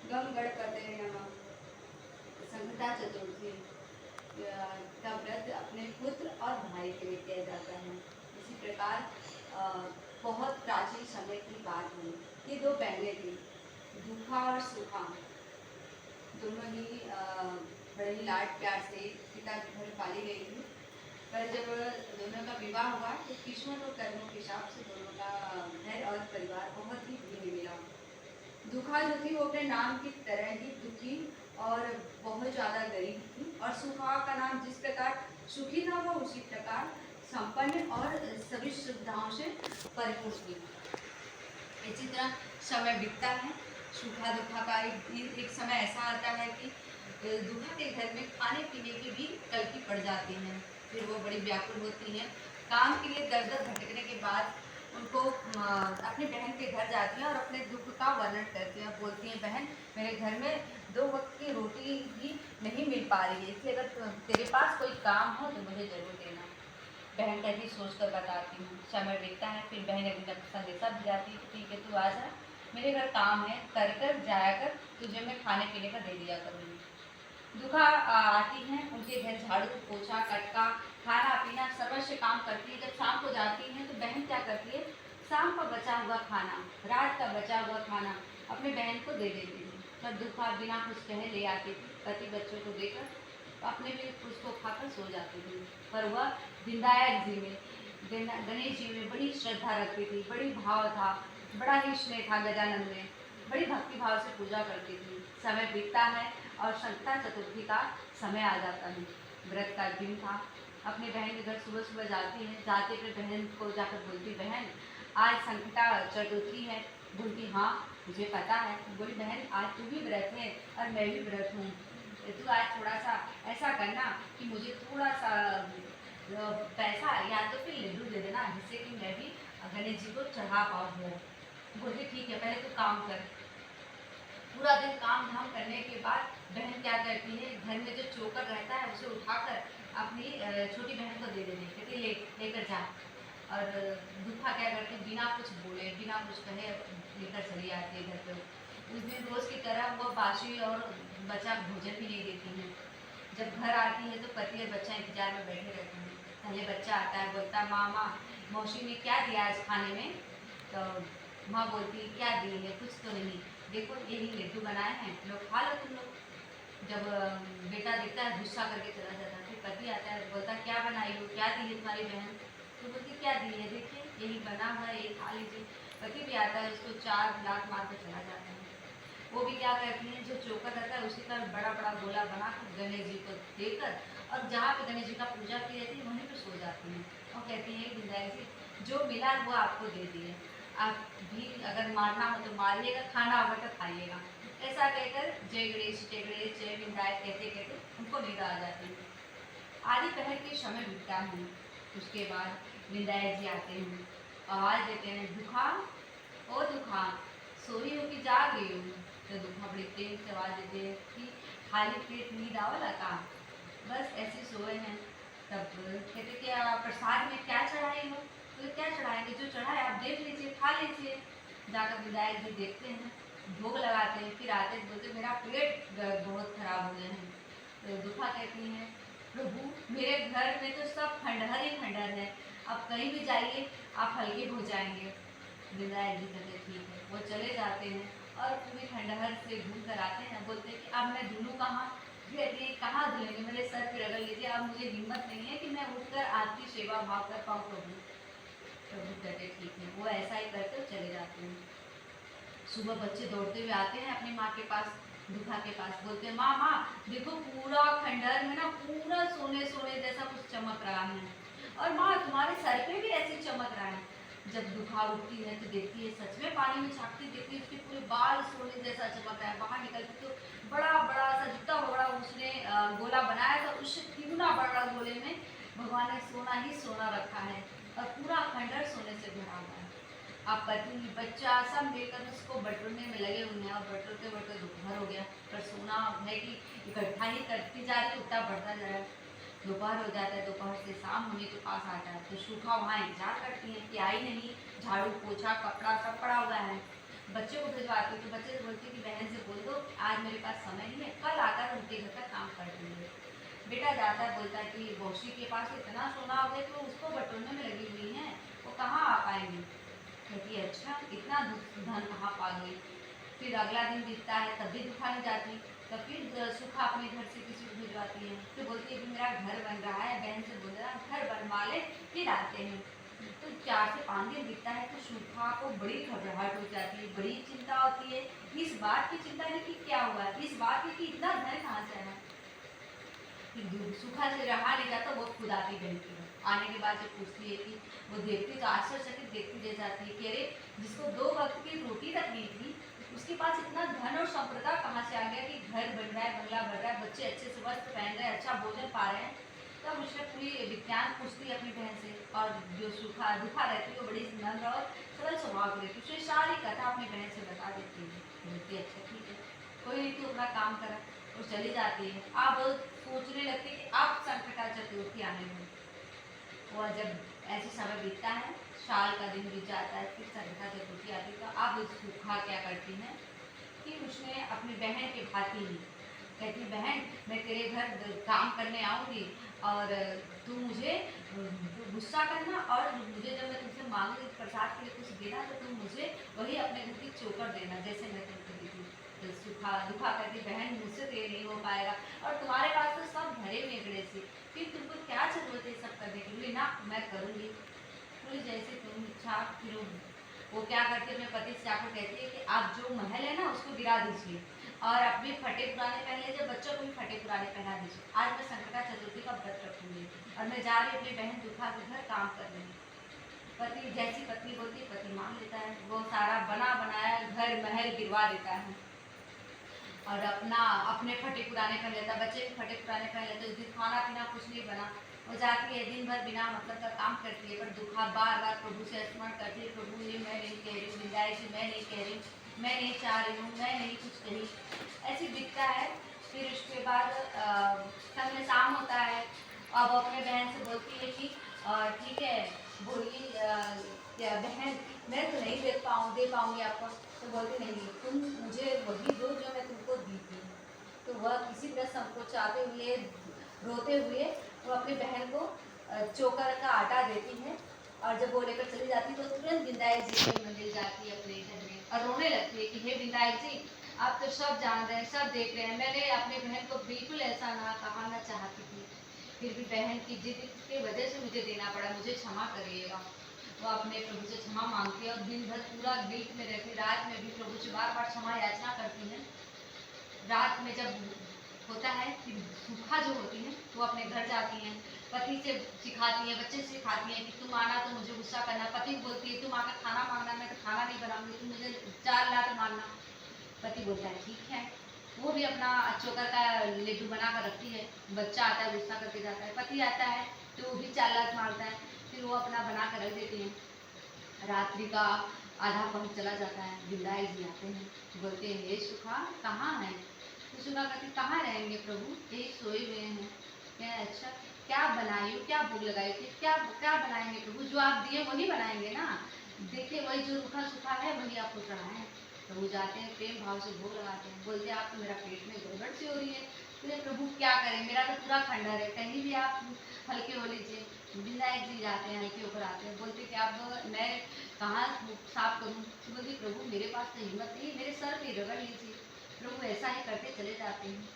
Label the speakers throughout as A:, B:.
A: गम गणपते नमः। संकटा चतुर्थी का व्रत अपने पुत्र और भाई के लिए किया जाता है। इसी प्रकार बहुत प्राचीन समय की बात है कि दो बहनें थी, दुखा और सुखा। दोनों ही बड़े ही लाड प्यार से पिता के घर पाली गई थी। पर जब दोनों का विवाह हुआ तो किस्मत और कर्मों के हिसाब से दोनों का घर और परिवार बहुत ही भिन्न मिला। दुखा जो थी वो अपने नाम की तरह ही दुखी और बहुत ज़्यादा गरीब थी, और सुखा का नाम जिस प्रकार सुखी था वो उसी प्रकार संपन्न और सभी सुविधाओं से परिपूर्ण थी। इसी तरह समय बीतता है। सुखा दुखा का एक समय ऐसा आता है कि दुखा के घर में खाने पीने की भी तलखी पड़ जाती है। फिर वो बड़ी व्याकुल होती हैं। काम के लिए दर दर भटकने के बाद उनको अपनी बहन के घर जाती हैं और अपने दुख का वर्णन करती हैं। बोलती हैं, बहन मेरे घर में 2 वक्त की रोटी भी नहीं मिल पा रही है, इसलिए अगर तेरे पास कोई काम हो तो मुझे ज़रूर देना। बहन कहती सोच कर बताती हूँ। समय बीतता है। फिर बहन एक दिन संदेशा भिजाती है, ठीक है तू आ जा, मेरे घर काम है, कर कर जाया कर, तुझे मैं खाने पीने का दे दिया करूँगी। दुखा आती हैं, उनके घर झाड़ू पोछा कटका खाना पीना सर्वस्व काम करती है। जब शाम को जाती हैं तो बहन क्या करती है, शाम का बचा हुआ खाना, रात का बचा हुआ खाना अपनी बहन को दे देती थी। तब दुखा बिना कुछ कहे ले आती थी। पति बच्चों को देकर अपने भी उसको खाकर सो जाती थी। पर वह विनायक जी में, गणेश जी में बड़ी श्रद्धा रखती थी, बड़ी भाव था, बड़ा ही स्नेह था गजानन में, बड़ी भक्ति भाव से पूजा करती थी। समय बीतता है और संकटा चतुर्थी का समय आ जाता है। व्रत का दिन था। अपनी बहन के घर सुबह सुबह जाती है। जाते पर बहन को जाकर बोलती, बहन आज संकटा चतुर्थी है। बोलती हाँ मुझे पता है। बोली बहन आज तू भी व्रत है और मैं भी व्रत हूँ, तू आज थोड़ा सा ऐसा करना कि मुझे थोड़ा सा पैसा या तो फिर लड्डू दे देना, जिससे कि मैं भी गणेश जी को चढ़ा पाऊँ। बोली ठीक है, पहले तो काम कर। पूरा दिन काम धाम करने के बाद बहन क्या करती है, घर में जो चोकर रहता है उसे उठाकर अपनी छोटी बहन को दे देती है, कहती लेकर जा। और दुखा क्या करती है, बिना कुछ बोले बिना कुछ कहे लेकर चली आती है घर पर। उस दिन रोज़ की तरह वो बासी और बचा भोजन भी नहीं देती है। जब घर आती है तो पति और बच्चा इंतजार में बैठे रहते हैं। पहले बच्चा आता है, बोलता मामा मौसी ने क्या दिया आज खाने में। तो माँ बोलती क्या दी है, कुछ तो नहीं, देखो यही लड्डू बनाए हैं, लो खा लो तुम लोग। जब बेटा देखता है गुस्सा करके चला जाता है। फिर पति आता है, बोलता क्या बनाई हो, क्या दी है तुम्हारी बहन। तो बोलती क्या दी है, देखिए यही बना हुआ है, यही खा लीजिए। पति भी आता है, उसको 4 लात मार कर चला जाता है। वो भी क्या करती हैं, जो चोकर रहता है उसी का बड़ा बड़ा गोला बनाकर गणेश जी को देकर, और जहाँ पे गणेश जी का पूजा की रहती है वहीं पे सो जाती हैं और कहती हैं विनायक जी जो मिला वो आपको दे दिए, आप भी अगर मारना हो तो मारिएगा, खाना होगा तो खाइएगा। ऐसा कहकर जय गणेश जय विनायक कहते कहते उनको नींद आ जाती है। आधी पहर के समय बीतता है। उसके बाद विनायक जी आते हैं, आवाज़ देते हैं, दुखा ओ दुखा सोई हो कि जाग रही हो। तो दुखा बड़ी प्रेम से आवाज़ देते हैं कि खाली पेट नींद आवला का, बस ऐसे सोए हैं। तब कहते कि प्रसाद में क्या चढ़ाई हो। तो क्या चढ़ाएंगे, जो चढ़ा है आप देख लीजिए, खा लीजिए। जाकर विनायक जी देखते हैं, भोग लगाते हैं, फिर आते बोलते मेरा पेट बहुत खराब हो गया है। तो दुखा कहती हैं, प्रभु मेरे घर में तो सब खंडहर ही खंडहर है, आप कहीं भी जाइए आप हल्के हो जाएंगे। विनायक जी कहते ठीक है। वो चले जाते हैं और पूरे खंडहर से घूम कर आते हैं। बोलते हैं कि अब मैं धुलूँ कहाँ। कहती है कहाँ धुलेंगे, मेरे सर पे रगड़ लीजिए, अब मुझे हिम्मत नहीं है कि मैं उठकर आपकी सेवा भाव कर पाऊँ प्रभु। प्रभु कहते ठीक है। वो ऐसा ही करते चले जाते हैं। सुबह बच्चे दौड़ते हुए आते हैं अपनी माँ के पास, दुखा के पास, बोलते हैं माँ माँ देखो पूरा खंडहर में ना पूरा सोने सोने जैसा कुछ चमक रहा है, और माँ तुम्हारे सर पे भी ऐसे चमक रहा है। जब दुखा उठती है तो देखती है, सच में पानी में झाँकती देखती है उसके पूरे बाल सोने जैसा चमक रहा है। बाहर निकलती तो बड़ा बड़ा सा जितना बड़ा उसने गोला बनाया था उससे 3 गुना बड़ा गोले में भगवान ने सोना ही सोना रखा है, और पूरा खंडहर सोने से भरा हुआ है। अब पति बच्चा सब मिलकर उसको बटोरने में लगे हुए हैं, और बटोरते बटोरते दोपहर हो गया। पर सोना है कि इकट्ठा ही करती जा रही, उतना बढ़ता जा रहा है। दोपहर हो जाता है, दोपहर से शाम होने के पास आता है तो सूखा वहाँ इंतजार करती है कि आई नहीं, झाड़ू पोछा कपड़ा सब पड़ा हुआ है। बच्चे को भिजवाती है तो बच्चे से बोलती है कि बहन से बोल दो आज मेरे पास समय नहीं है, कल आकर उनके घर का काम कर देंगे। बेटा जाता है, बोलता है कि मौसी के पास इतना सोना हो गया कि वो उसको बटोरने में लगी हुई हैं, वो कहाँ आ पाएंगी। कहती है अच्छा, इतना धन कहाँ पा गई। फिर अगला दिन बीतता है, तब भी दुखा नहीं जाती। तब फिर सुखा अपने घर से किसी को भिजवाती है, फिर बोलती है कि मेरा घर बन रहा है, बहन से बोल रहा घर बनवा ले, फिर आते हैं। तो 4 से 5 दिन बीतता है तो सुखा को बड़ी घबराहट हो जाती है, बड़ी चिंता होती है। इस बात की चिंता नहीं कि क्या हुआ, इस बात की कि इतना धन कहाँ से आया। सुखा से रहा नहीं जाता, वो खुद आती बहन की आने के बाद जब पूछती है कि वो देखती तो आश्चर्यचकित देखती रह जाती है कि अरे जिसको 2 वक्त की रोटी तक नहीं थी, उसके पास इतना धन और संपदा कहाँ से आ गया कि घर बन रहा है, बंगला बन रहा है, बच्चे अच्छे से वस्त्र पहन रहे हैं, अच्छा भोजन पा रहे हैं। तब उसने पूरी विज्ञान पूछती है अपनी बहन से, और जो सुखा दुखा रहती है वो बड़ी नम्र और सरल स्वभाव की रहती है, उसने सारी कथा अपनी बहन से बता देती है। बोलती है अच्छा ठीक है, कोई नहीं, तू अपना काम करा, और चली जाती है। अब सोचने लगती है कि अब संकटा चतुर्थी आने में, और जब ऐसे समय बीतता है, साल का दिन बीत जाता है, फिर संकटा चतुर्थी आती है। तो अब सुखा क्या करती है कि उसने अपनी बहन के भाती ही कहती, बहन मैं तेरे घर काम करने आऊँगी और तू मुझे गुस्सा करना, और मुझे जब मैं तुमसे मांगूंगी प्रसाद के लिए कुछ देना, तो तुम मुझे वही अपने घर की चोकर देना जैसे मैं तुमको दी थी। तो सुखा दुखा कहती, बहन मुझसे तो ये नहीं हो पाएगा, और तुम्हारे पास तो सब भरे मेगड़े से, फिर तुमको क्या जरूरत है सब करने के लिए। ना मैं करूँगी, बोली जैसे तुम इच्छा। फिर वो क्या करती है, अपने पति से जाकर कहती है कि आप जो महल है ना उसको गिरा दीजिए, और अपने फटे पुराने पहन लीजिए, बच्चों को भी फटे पुराने पहना दीजिए। आज मैं संकटा चतुर्थी का व्रत रखूंगी और मैं जा रही अपनी बहन दुखा के घर काम करने। पति जैसी पत्नी बोलती पति मान लेता है, वो सारा बना बनाया घर महल गिरवा देता है और अपने फटे पुराने पहन लेता है, बच्चे भी फटे पुराने पहन लेते। उस दिन खाना पीना कुछ नहीं बना, वो जाती है दिन भर बिना मतलब का काम करती है, पर दुखा बार बार प्रभु से स्मरण करती है, प्रभु ये मैं नहीं कह रही हूँ, विदाई जी मैं नहीं कह रही हूँ, मैं नहीं चाह रही हूँ, मैं नहीं कुछ कही, ऐसी दिखता है। फिर उसके बाद समय शाम होता है, अब अपने बहन से बोलती है कि ठीक है बोलिए बहन मैं तो नहीं दे पाऊँगी आपको। तो बोलती नहीं तुम मुझे वही दो जो मैं तुमको दी थी। तो वह किसी तरह संकोचाते हुए रोते हुए वो अपनी बहन को चोकर का आटा देती है, और जब वो लेकर चली जाती तो तुरंत विनायक जी के मंदिर जाती है अपने घर में और रोने लगती है कि हे विनायक जी आप तो सब जान रहे हैं, सब देख रहे हैं, मैंने अपनी बहन को बिल्कुल ऐसा ना कहा ना चाहती थी, फिर भी बहन की जिद की वजह से मुझे देना पड़ा, मुझे क्षमा करिएगा। वो अपने प्रभु से क्षमा मांगती है और दिन भर पूरा गिल्ट में रहती है, रात में भी प्रभु से बार बार क्षमा याचना करती है। रात में जब होता है कि सुखा जो होती है वो अपने घर जाती हैं, पति से सिखाती है, बच्चे से सिखाती है कि तुम आना तो मुझे गुस्सा करना, पति बोलती है तुम आकर खाना मांगना, मैं तो खाना नहीं बनाऊंगी, तुम मुझे 4 लात मारना। पति बोलता है ठीक है, वो भी अपना चोकर का लड्डू बना कर रखती है, बच्चा आता है गुस्सा करके जाता है, पति आता है तो वो भी 4 लात मारता है, फिर वो अपना बना कर रख देती है। रात्रि का आधा पहुँच चला जाता है, बिल्लाई जी आते हैं, बोलते हैं हे सुखा कहाँ है। तो सुखा कहती कहाँ रहेंगे प्रभु, यही सोए हुए हैं। क्या अच्छा क्या बनाई हो, क्या भूख लगाई थी, क्या क्या बनाएंगे प्रभु, जो आप दिए वही बनाएंगे ना, देखिए वही जो रूखा सूखा है वही आपको चढ़ाएं। प्रभु जाते हैं प्रेम भाव से भोग लगाते हैं, बोलते हैं आप तो मेरा पेट में गड़बड़ सी हो रही है, तो प्रभु क्या करें, मेरा तो पूरा खंडर है, कहीं भी आप हल्के हो लीजिए। विनायक जी जाते हैं, हल्के होकर आते हैं, बोलते कि अब मैं कहाँ साफ करूँ। तो बोलती प्रभु मेरे पास तो हिम्मत नहीं, मेरे सर पे रगड़ लीजिए। प्रभु ऐसा ही करते चले जाते हैं।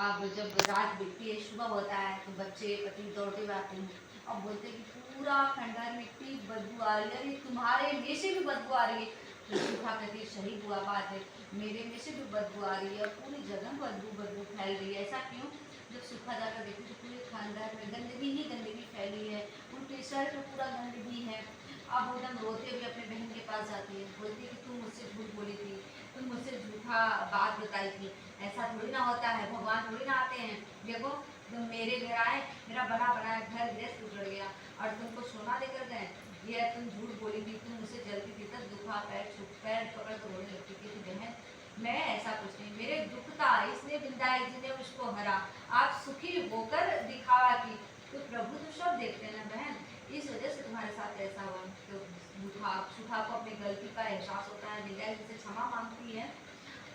A: अब जब रात बीतती है, सुबह होता है तो बच्चे पति दौड़ते हुए आते हैं और बोलते हैं कि पूरा खंडहर में इतनी बदबू आ रही है, तुम्हारे में से भी बदबू आ रही है। तो सूखा कहती है सही हुआ बात है, मेरे में से भी बदबू आ रही है और पूरी जगह बदबू फैल रही है, ऐसा क्यों। जब सूखा जाकर देखती तो पूरे खंडहर में गंदगी ही गंदगी फैली है, उनके सर पर पूरा गंदगी है। अब वो एकदम रोते हुए अपने बहन के पास जाती है, बोलती है कि तुम मुझसे झूठ बोली थी, तुम मुझसे झूठा बात बताई थी, ऐसा थोड़ी ना होता है, भगवान थोड़ी ना आते हैं, देखो तुम मेरे घर आए, मेरा बना बनाया घर गृहस्थ उजड़ गया और तुमको सोना लेकर गए, ये तुम झूठ बोली थी, तुम मुझसे जलती थी। तब दुखा पैर पकड़ कर रोने लगती थी कि बहन मैं ऐसा कुछ नहीं, मेरे दुख था इसलिए विंदाई जी ने उसको हरा, आप सुखी होकर दिखावा की, तो प्रभु तो सब देखते हैं ना बहन, इस वजह से तुम्हारे साथ ऐसा हुआ। तो सुखा को अपनी गलती का एहसास होता है, विंदाई जी से क्षमा मांगती है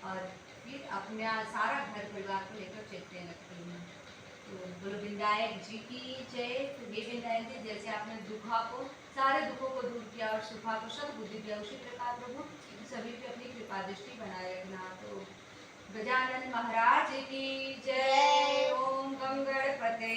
A: और फिर अपना सारा घर परिवार को लेकर चलते रखती हूँ। तो बोलो विनायक जी की जय। तो ये विनायक जी जैसे आपने दुखा को सारे दुखों को दूर किया और सुखा को सब बुद्धि दिया, उसी प्रकार प्रभु सभी पे अपनी कृपा दृष्टि बनाए रखना। तो गजानन महाराज की जय। ओम गंगणपते